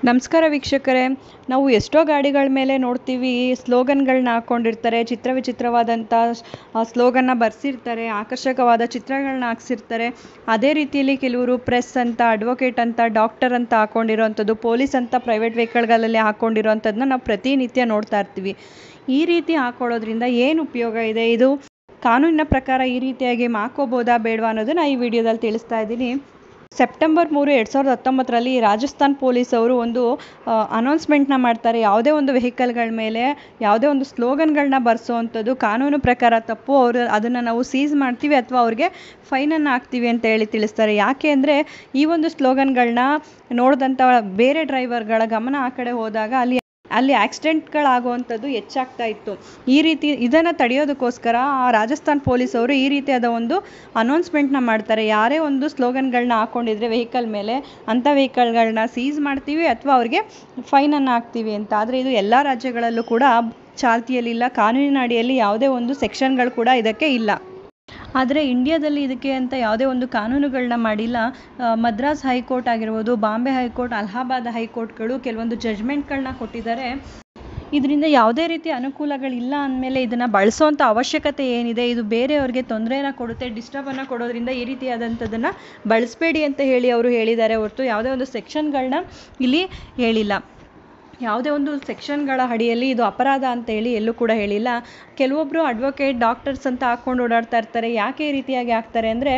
ನಮಸ್ಕಾರ ವೀಕ್ಷಕರೇ, ನಾವು ಎಷ್ಟೋ ಗಾಡಿಗಳ ಮೇಲೆ ನೋಡ್ತೀವಿ ಸ್ಲೋಗನ್ಗಳನ್ನ ಹಾಕ್ಕೊಂಡಿರ್ತಾರೆ. ವಿಚಿತ್ರವಾದಂಥ ಸ್ಲೋಗನ್ನ ಬರೆಸಿರ್ತಾರೆ, ಆಕರ್ಷಕವಾದ ಚಿತ್ರಗಳನ್ನ ಹಾಕ್ಸಿರ್ತಾರೆ. ಅದೇ ರೀತಿಯಲ್ಲಿ ಕೆಲವರು ಪ್ರೆಸ್ ಅಂತ, ಅಡ್ವೊಕೇಟ್ ಅಂತ, ಡಾಕ್ಟರ್ ಅಂತ ಹಾಕ್ಕೊಂಡಿರೋವಂಥದ್ದು, ಪೊಲೀಸ್ ಅಂತ ಪ್ರೈವೇಟ್ ವೆಹಿಕಲ್ಗಳಲ್ಲಿ ಹಾಕ್ಕೊಂಡಿರೋವಂಥದ್ದನ್ನ ನಾವು ಪ್ರತಿನಿತ್ಯ ನೋಡ್ತಾ ಇರ್ತೀವಿ. ಈ ರೀತಿ ಹಾಕ್ಕೊಳ್ಳೋದ್ರಿಂದ ಏನು ಉಪಯೋಗ ಇದೆ? ಇದು ಕಾನೂನಿನ ಪ್ರಕಾರ ಈ ರೀತಿಯಾಗಿ ಹಾಕೋಬೋದಾ ಬೇಡವಾ ಅನ್ನೋದನ್ನ ಈ ವಿಡಿಯೋದಲ್ಲಿ ತಿಳಿಸ್ತಾ ಇದ್ದೀನಿ. ಸೆಪ್ಟೆಂಬರ್ 3, 2019ರಲ್ಲಿ ರಾಜಸ್ಥಾನ್ ಪೊಲೀಸ್ ಅವರು ಒಂದು ಅನೌನ್ಸ್ಮೆಂಟ್ನ ಮಾಡ್ತಾರೆ. ಯಾವುದೇ ಒಂದು ವೆಹಿಕಲ್ಗಳ ಮೇಲೆ ಯಾವುದೇ ಒಂದು ಸ್ಲೋಗನ್ಗಳನ್ನ ಬರೆಸೋವಂಥದ್ದು ಕಾನೂನು ಪ್ರಕಾರ ತಪ್ಪು. ಅದನ್ನು ನಾವು ಸೀಸ್ ಮಾಡ್ತೀವಿ ಅಥವಾ ಅವ್ರಿಗೆ ಫೈನನ್ನು ಹಾಕ್ತೀವಿ ಅಂತ ಹೇಳಿ ತಿಳಿಸ್ತಾರೆ. ಯಾಕೆ ಅಂದರೆ ಈ ಒಂದು ಸ್ಲೋಗನ್ಗಳನ್ನ ನೋಡಿದಂಥ ಬೇರೆ ಡ್ರೈವರ್ಗಳ ಗಮನ ಆ ಕಡೆ ಹೋದಾಗ ಅಲ್ಲಿ ಆಕ್ಸಿಡೆಂಟ್ಗಳಾಗುವಂಥದ್ದು ಹೆಚ್ಚಾಗ್ತಾ ಇತ್ತು. ಈ ರೀತಿ ಇದನ್ನು ತಡೆಯೋದಕ್ಕೋಸ್ಕರ ರಾಜಸ್ಥಾನ್ ಪೊಲೀಸ್ ಅವರು ಈ ರೀತಿಯಾದ ಒಂದು ಅನೌನ್ಸ್ಮೆಂಟ್ನ ಮಾಡ್ತಾರೆ. ಯಾರೇ ಒಂದು ಸ್ಲೋಗನ್ಗಳನ್ನ ಹಾಕ್ಕೊಂಡಿದ್ರೆ ವೆಹಿಕಲ್ ಮೇಲೆ, ಅಂಥ ವೆಹಿಕಲ್ಗಳನ್ನ ಸೀಸ್ ಮಾಡ್ತೀವಿ ಅಥವಾ ಅವ್ರಿಗೆ ಫೈನನ್ನು ಹಾಕ್ತೀವಿ ಅಂತ. ಆದರೆ ಇದು ಎಲ್ಲ ರಾಜ್ಯಗಳಲ್ಲೂ ಕೂಡ ಚಾಲ್ತಿಯಲ್ಲಿಲ್ಲ. ಕಾನೂನಿನ ಅಡಿಯಲ್ಲಿ ಯಾವುದೇ ಒಂದು ಸೆಕ್ಷನ್ಗಳು ಕೂಡ ಇದಕ್ಕೆ ಇಲ್ಲ. ಆದರೆ ಇಂಡಿಯಾದಲ್ಲಿ ಇದಕ್ಕೆ ಅಂತ ಯಾವುದೇ ಒಂದು ಕಾನೂನುಗಳನ್ನ ಮಾಡಿಲ್ಲ. ಮದ್ರಾಸ್ ಹೈಕೋರ್ಟ್ ಆಗಿರ್ಬೋದು, ಬಾಂಬೆ ಹೈಕೋರ್ಟ್, ಅಲಹಾಬಾದ್ ಹೈಕೋರ್ಟ್ಗಳು ಕೆಲವೊಂದು ಜಡ್ಜ್ಮೆಂಟ್ಗಳನ್ನ ಕೊಟ್ಟಿದ್ದಾರೆ. ಇದರಿಂದ ಯಾವುದೇ ರೀತಿ ಅನುಕೂಲಗಳಿಲ್ಲ ಅಂದಮೇಲೆ ಇದನ್ನು ಬಳಸೋವಂಥ ಅವಶ್ಯಕತೆ ಏನಿದೆ? ಇದು ಬೇರೆಯವ್ರಿಗೆ ತೊಂದರೆನ ಕೊಡುತ್ತೆ, ಡಿಸ್ಟರ್ಬನ್ನು ಕೊಡೋದ್ರಿಂದ ಈ ರೀತಿಯಾದಂಥದ್ದನ್ನು ಬಳಸಬೇಡಿ ಅಂತ ಹೇಳಿ ಅವರು ಹೇಳಿದ್ದಾರೆ ಹೊರತು ಯಾವುದೇ ಒಂದು ಸೆಕ್ಷನ್ಗಳನ್ನ ಇಲ್ಲಿ ಹೇಳಿಲ್ಲ. ಯಾವುದೇ ಒಂದು ಸೆಕ್ಷನ್ಗಳ ಅಡಿಯಲ್ಲಿ ಇದು ಅಪರಾಧ ಅಂತ ಹೇಳಿ ಎಲ್ಲೂ ಕೂಡ ಹೇಳಿಲ್ಲ. ಕೆಲವೊಬ್ಬರು ಅಡ್ವೊಕೇಟ್, ಡಾಕ್ಟರ್ಸ್ ಅಂತ ಹಾಕ್ಕೊಂಡು ಓಡಾಡ್ತಾ ಇರ್ತಾರೆ. ಯಾಕೆ ಈ ರೀತಿಯಾಗಿ ಹಾಕ್ತಾರೆ ಅಂದರೆ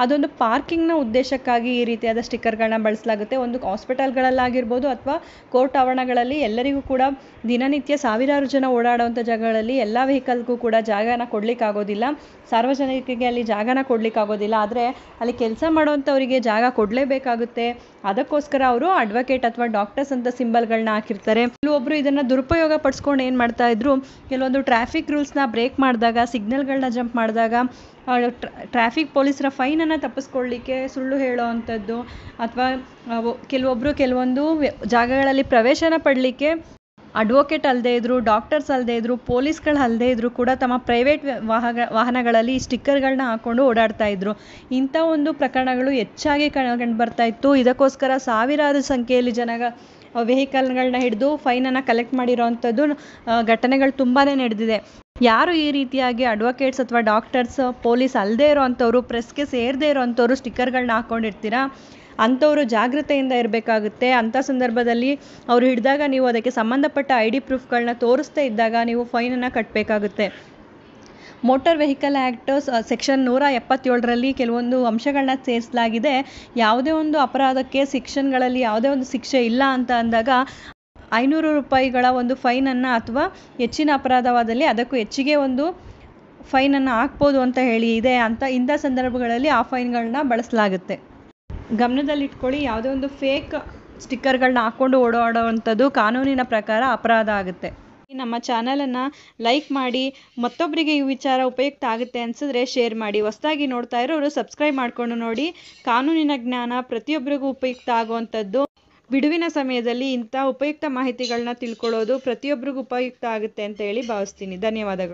ಅದೊಂದು ಪಾರ್ಕಿಂಗ್ನ ಉದ್ದೇಶಕ್ಕಾಗಿ ಈ ರೀತಿಯಾದ ಸ್ಟಿಕ್ಕರ್ಗಳನ್ನ ಬಳಸಲಾಗುತ್ತೆ. ಒಂದು ಹಾಸ್ಪಿಟಲ್ಗಳಲ್ಲಾಗಿರ್ಬೋದು ಅಥವಾ ಕೋರ್ಟ್ ಆವರಣಗಳಲ್ಲಿ ಎಲ್ಲರಿಗೂ ಕೂಡ ದಿನನಿತ್ಯ ಸಾವಿರಾರು ಜನ ಓಡಾಡುವಂಥ ಜಾಗಗಳಲ್ಲಿ ಎಲ್ಲ ವೆಹಿಕಲ್ಗೂ ಕೂಡ ಜಾಗನ ಕೊಡಲಿಕ್ಕಾಗೋದಿಲ್ಲ. ಸಾರ್ವಜನಿಕರಿಗೆ ಅಲ್ಲಿ ಜಾಗನ ಕೊಡಲಿಕ್ಕಾಗೋದಿಲ್ಲ. ಆದರೆ ಅಲ್ಲಿ ಕೆಲಸ ಮಾಡೋವಂಥವರಿಗೆ ಜಾಗ ಕೊಡಲೇಬೇಕಾಗುತ್ತೆ. ಅದಕ್ಕೋಸ್ಕರ ಅವರು ಅಡ್ವೊಕೇಟ್ ಅಥವಾ ಡಾಕ್ಟರ್ಸ್ ಅಂತ ಸಿಂಬಲ್ಗಳನ್ನ ಹಾಕಿರ್ತಾರೆ. ಕೆಲವೊಬ್ಬರು ಇದನ್ನು ದುರುಪಯೋಗ ಪಡಿಸ್ಕೊಂಡು ಏನು ಮಾಡ್ತಾ ಇದ್ರು, ಕೆಲವೊಂದು ಟ್ರಾಫಿಕ್ ರೂಲ್ಸ್ನ ಬ್ರೇಕ್ ಮಾಡಿದಾಗ, ಸಿಗ್ನಲ್ಗಳನ್ನ ಜಂಪ್ ಮಾಡಿದಾಗ ಟ್ರಾಫಿಕ್ ಪೊಲೀಸರ ಫೈನನ್ನು ತಪ್ಪಿಸ್ಕೊಳ್ಳಿಕ್ಕೆ ಸುಳ್ಳು ಹೇಳೋ ಅಂಥದ್ದು, ಅಥವಾ ಕೆಲವೊಂದು ಜಾಗಗಳಲ್ಲಿ ಪ್ರವೇಶನ ಪಡಲಿಕ್ಕೆ ಅಡ್ವೊಕೇಟ್ ಅಲ್ಲದೆ ಇದ್ರು, ಡಾಕ್ಟರ್ಸ್ ಅಲ್ಲದೆ ಇದ್ರು, ಪೊಲೀಸ್ಗಳು ಅಲ್ಲದೆ ಇದ್ರು ಕೂಡ ತಮ್ಮ ಪ್ರೈವೇಟ್ ವಾಹನಗಳಲ್ಲಿ ಈ ಸ್ಟಿಕ್ಕರ್ಗಳನ್ನ ಹಾಕ್ಕೊಂಡು ಓಡಾಡ್ತಾ ಇದ್ರು. ಇಂಥ ಒಂದು ಪ್ರಕರಣಗಳು ಹೆಚ್ಚಾಗಿ ಕಂಡು ಬರ್ತಾ ಇತ್ತು. ಇದಕ್ಕೋಸ್ಕರ ಸಾವಿರಾರು ಸಂಖ್ಯೆಯಲ್ಲಿ ವೆಹಿಕಲ್ಗಳನ್ನ ಹಿಡಿದು ಫೈನನ್ನು ಕಲೆಕ್ಟ್ ಮಾಡಿರೋವಂಥದ್ದು ಘಟನೆಗಳು ತುಂಬಾ ನಡೆದಿದೆ. ಯಾರು ಈ ರೀತಿಯಾಗಿ ಅಡ್ವೊಕೇಟ್ಸ್ ಅಥವಾ ಡಾಕ್ಟರ್ಸ್, ಪೊಲೀಸ್ ಅಲ್ಲದೆ ಇರೋವಂಥವ್ರು, ಪ್ರೆಸ್ಗೆ ಸೇರದೇ ಇರೋವಂಥವ್ರು ಸ್ಟಿಕ್ಕರ್ಗಳನ್ನ ಹಾಕ್ಕೊಂಡಿರ್ತೀರಾ, ಅಂಥವರು ಜಾಗೃತೆಯಿಂದ ಇರಬೇಕಾಗುತ್ತೆ. ಅಂಥ ಸಂದರ್ಭದಲ್ಲಿ ಅವರು ಹಿಡಿದಾಗ ನೀವು ಅದಕ್ಕೆ ಸಂಬಂಧಪಟ್ಟ ID ಪ್ರೂಫ್ಗಳನ್ನ ತೋರಿಸ್ತಾ ಇದ್ದಾಗ ನೀವು ಫೈನನ್ನು ಕಟ್ಟಬೇಕಾಗುತ್ತೆ. ಮೋಟಾರ್ ವೆಹಿಕಲ್ ಆ್ಯಕ್ಟ್ ಸೆಕ್ಷನ್ 177ರಲ್ಲಿ ಕೆಲವೊಂದು ಅಂಶಗಳನ್ನ ಸೇರಿಸಲಾಗಿದೆ. ಯಾವುದೇ ಒಂದು ಅಪರಾಧಕ್ಕೆ ಸೆಕ್ಷನ್ಗಳಲ್ಲಿ ಯಾವುದೇ ಒಂದು ಶಿಕ್ಷೆ ಇಲ್ಲ ಅಂತ ಅಂದಾಗ 500 ರೂಪಾಯಿಗಳ ಒಂದು ಫೈನನ್ನು ಅಥವಾ ಹೆಚ್ಚಿನ ಅಪರಾಧವಾದಲ್ಲಿ ಅದಕ್ಕೂ ಹೆಚ್ಚಿಗೆ ಒಂದು ಫೈನನ್ನು ಹಾಕ್ಬೋದು ಅಂತ ಹೇಳಿ ಇದೆ. ಇಂಥ ಸಂದರ್ಭಗಳಲ್ಲಿ ಆ ಫೈನ್ಗಳನ್ನ ಬಳಸಲಾಗುತ್ತೆ. ಗಮನದಲ್ಲಿಟ್ಕೊಳ್ಳಿ, ಯಾವುದೇ ಒಂದು ಫೇಕ್ ಸ್ಟಿಕ್ಕರ್ಗಳನ್ನ ಹಾಕ್ಕೊಂಡು ಓಡಾಡುವಂಥದ್ದು ಕಾನೂನಿನ ಪ್ರಕಾರ ಅಪರಾಧ ಆಗುತ್ತೆ. ನಮ್ಮ ಚಾನಲನ್ನು ಲೈಕ್ ಮಾಡಿ, ಮತ್ತೊಬ್ಬರಿಗೆ ಈ ವಿಚಾರ ಉಪಯುಕ್ತ ಆಗುತ್ತೆ ಅನಿಸಿದ್ರೆ ಶೇರ್ ಮಾಡಿ. ಹೊಸದಾಗಿ ನೋಡ್ತಾ ಇರೋರು ಸಬ್ಸ್ಕ್ರೈಬ್ ಮಾಡಿಕೊಂಡು ನೋಡಿ. ಕಾನೂನಿನ ಜ್ಞಾನ ಪ್ರತಿಯೊಬ್ಬರಿಗೂ ಉಪಯುಕ್ತ ಆಗುವಂಥದ್ದು. ಬಿಡುವಿನ ಸಮಯದಲ್ಲಿ ಇಂಥ ಉಪಯುಕ್ತ ಮಾಹಿತಿಗಳನ್ನ ತಿಳ್ಕೊಳ್ಳೋದು ಪ್ರತಿಯೊಬ್ಬರಿಗೂ ಉಪಯುಕ್ತ ಆಗುತ್ತೆ ಅಂತ ಹೇಳಿ ಭಾವಿಸ್ತೀನಿ. ಧನ್ಯವಾದಗಳು.